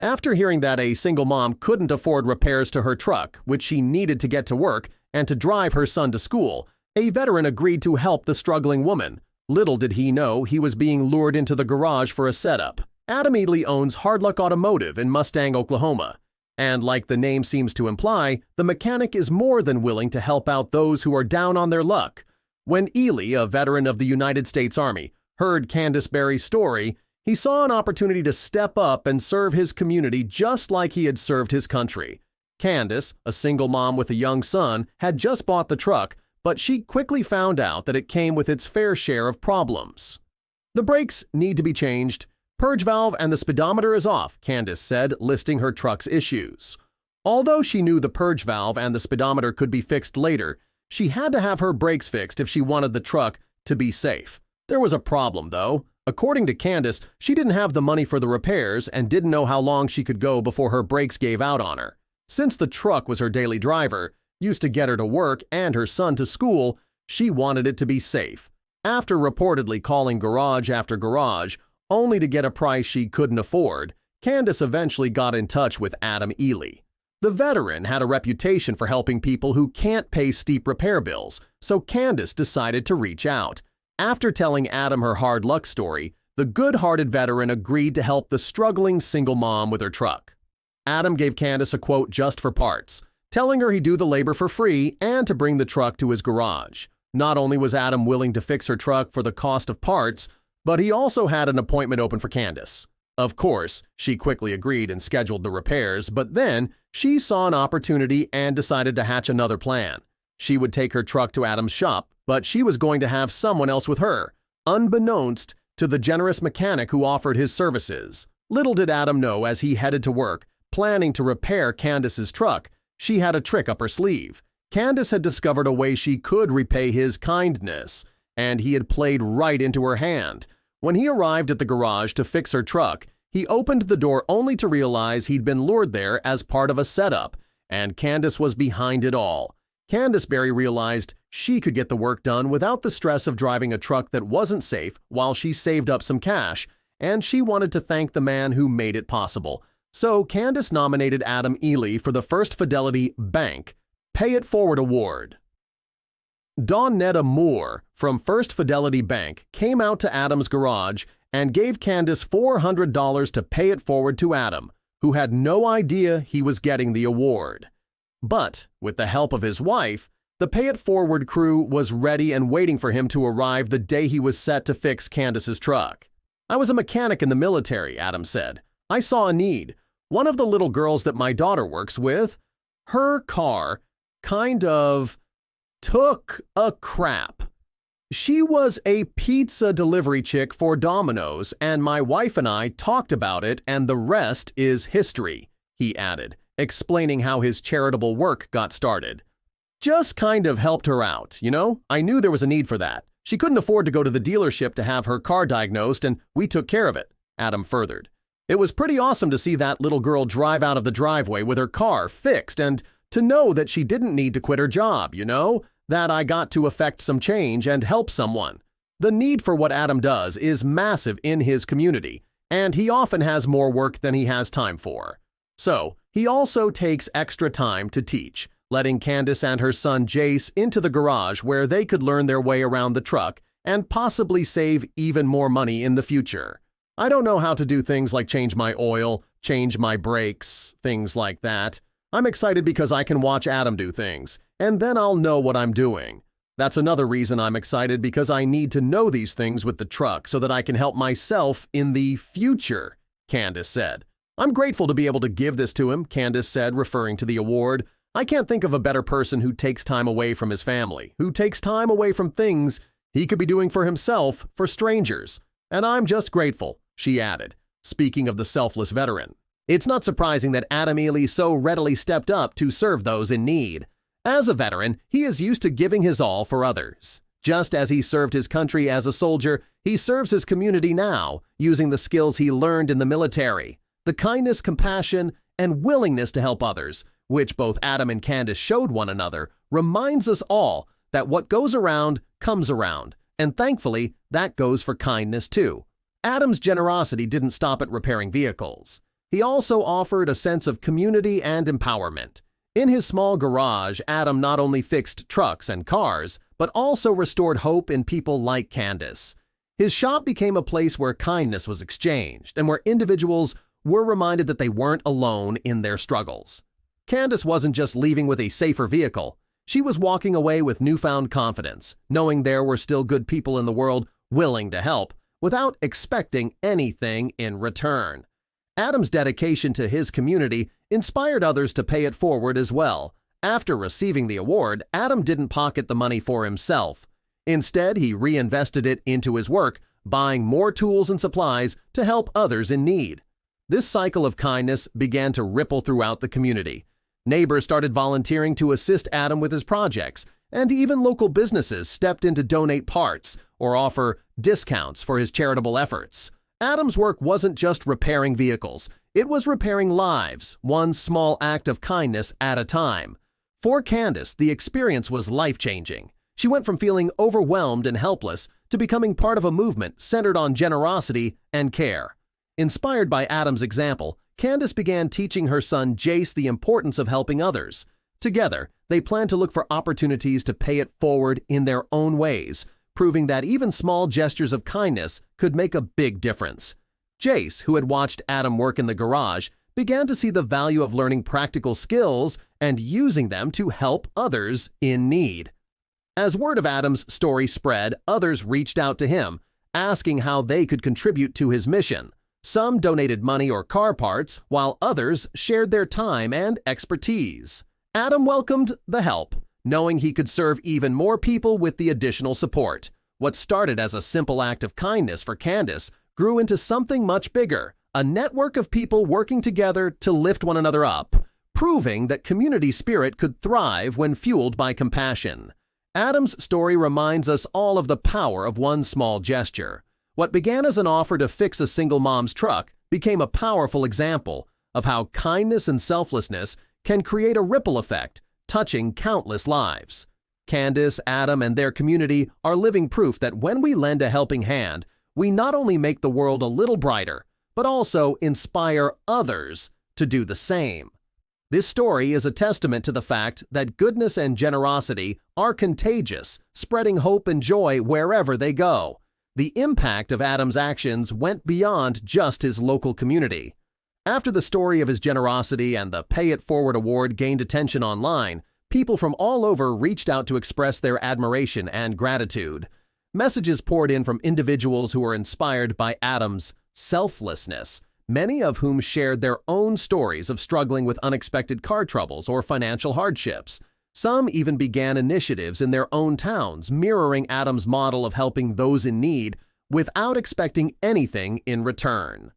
After hearing that a single mom couldn't afford repairs to her truck, which she needed to get to work and to drive her son to school, a veteran agreed to help the struggling woman. Little did he know he was being lured into the garage for a setup. Adam Ely owns Hard Luck Automotive in Mustang, Oklahoma. And like the name seems to imply, the mechanic is more than willing to help out those who are down on their luck. When Ely, a veteran of the United States Army, heard Candace Berry's story, he saw an opportunity to step up and serve his community just like he had served his country. Candace, a single mom with a young son, had just bought the truck, but she quickly found out that it came with its fair share of problems. The brakes need to be changed. Purge valve and the speedometer is off, Candace said, listing her truck's issues. Although she knew the purge valve and the speedometer could be fixed later, she had to have her brakes fixed if she wanted the truck to be safe. There was a problem, though. According to Candace, she didn't have the money for the repairs and didn't know how long she could go before her brakes gave out on her. Since the truck was her daily driver, used to get her to work and her son to school, she wanted it to be safe. After reportedly calling garage after garage, only to get a price she couldn't afford, Candace eventually got in touch with Adam Ely. The veteran had a reputation for helping people who can't pay steep repair bills, so Candace decided to reach out. After telling Adam her hard luck story, the good-hearted veteran agreed to help the struggling single mom with her truck. Adam gave Candace a quote just for parts, telling her he'd do the labor for free and to bring the truck to his garage. Not only was Adam willing to fix her truck for the cost of parts, but he also had an appointment open for Candace. Of course, she quickly agreed and scheduled the repairs, but then she saw an opportunity and decided to hatch another plan. She would take her truck to Adam's shop, but she was going to have someone else with her, unbeknownst to the generous mechanic who offered his services. Little did Adam know as he headed to work, planning to repair Candace's truck, she had a trick up her sleeve. Candace had discovered a way she could repay his kindness, and he had played right into her hand. When he arrived at the garage to fix her truck, he opened the door only to realize he'd been lured there as part of a setup, and Candace was behind it all. Candace Berry realized she could get the work done without the stress of driving a truck that wasn't safe while she saved up some cash, and she wanted to thank the man who made it possible. So Candace nominated Adam Ely for the First Fidelity Bank Pay It Forward Award. Dawnetta Moore from First Fidelity Bank came out to Adam's garage and gave Candace $400 to pay it forward to Adam, who had no idea he was getting the award. But, with the help of his wife, the Pay It Forward crew was ready and waiting for him to arrive the day he was set to fix Candace's truck. "I was a mechanic in the military," Adam said. "I saw a need. One of the little girls that my daughter works with, her car kind of took a crap. She was a pizza delivery chick for Domino's, and my wife and I talked about it, and the rest is history," he added, explaining how his charitable work got started. "Just kind of helped her out, you know? I knew there was a need for that. She couldn't afford to go to the dealership to have her car diagnosed, and we took care of it," Adam furthered. "It was pretty awesome to see that little girl drive out of the driveway with her car fixed and to know that she didn't need to quit her job, you know? That I got to affect some change and help someone." The need for what Adam does is massive in his community, and he often has more work than he has time for. So, he also takes extra time to teach, letting Candace and her son Jace into the garage where they could learn their way around the truck and possibly save even more money in the future. "I don't know how to do things like change my oil, change my brakes, things like that. I'm excited because I can watch Adam do things, and then I'll know what I'm doing. That's another reason I'm excited, because I need to know these things with the truck so that I can help myself in the future," Candace said. "I'm grateful to be able to give this to him," Candace said, referring to the award. "I can't think of a better person who takes time away from his family, who takes time away from things he could be doing for himself for strangers. And I'm just grateful," she added, speaking of the selfless veteran. It's not surprising that Adam Ely so readily stepped up to serve those in need. As a veteran, he is used to giving his all for others. Just as he served his country as a soldier, he serves his community now, using the skills he learned in the military. The kindness, compassion, and willingness to help others, which both Adam and Candace showed one another, reminds us all that what goes around comes around, and thankfully, that goes for kindness too. Adam's generosity didn't stop at repairing vehicles. He also offered a sense of community and empowerment. In his small garage, Adam not only fixed trucks and cars, but also restored hope in people like Candace. His shop became a place where kindness was exchanged and where individuals were reminded that they weren't alone in their struggles. Candace wasn't just leaving with a safer vehicle. She was walking away with newfound confidence, knowing there were still good people in the world willing to help, without expecting anything in return. Adam's dedication to his community inspired others to pay it forward as well. After receiving the award, Adam didn't pocket the money for himself. Instead, he reinvested it into his work, buying more tools and supplies to help others in need. This cycle of kindness began to ripple throughout the community. Neighbors started volunteering to assist Adam with his projects, and even local businesses stepped in to donate parts or offer discounts for his charitable efforts. Adam's work wasn't just repairing vehicles, it was repairing lives, one small act of kindness at a time. For Candace, the experience was life-changing. She went from feeling overwhelmed and helpless to becoming part of a movement centered on generosity and care. Inspired by Adam's example, Candace began teaching her son Jace the importance of helping others. Together, they planned to look for opportunities to pay it forward in their own ways, proving that even small gestures of kindness could make a big difference. Jace, who had watched Adam work in the garage, began to see the value of learning practical skills and using them to help others in need. As word of Adam's story spread, others reached out to him, asking how they could contribute to his mission. Some donated money or car parts, while others shared their time and expertise. Adam welcomed the help, knowing he could serve even more people with the additional support. What started as a simple act of kindness for Candace grew into something much bigger, a network of people working together to lift one another up, proving that community spirit could thrive when fueled by compassion. Adam's story reminds us all of the power of one small gesture. What began as an offer to fix a single mom's truck became a powerful example of how kindness and selflessness can create a ripple effect, touching countless lives. Candace, Adam, and their community are living proof that when we lend a helping hand, we not only make the world a little brighter, but also inspire others to do the same. This story is a testament to the fact that goodness and generosity are contagious, spreading hope and joy wherever they go. The impact of Adam's actions went beyond just his local community. After the story of his generosity and the Pay It Forward award gained attention online, people from all over reached out to express their admiration and gratitude. Messages poured in from individuals who were inspired by Adam's selflessness, many of whom shared their own stories of struggling with unexpected car troubles or financial hardships. Some even began initiatives in their own towns, mirroring Adam's model of helping those in need without expecting anything in return.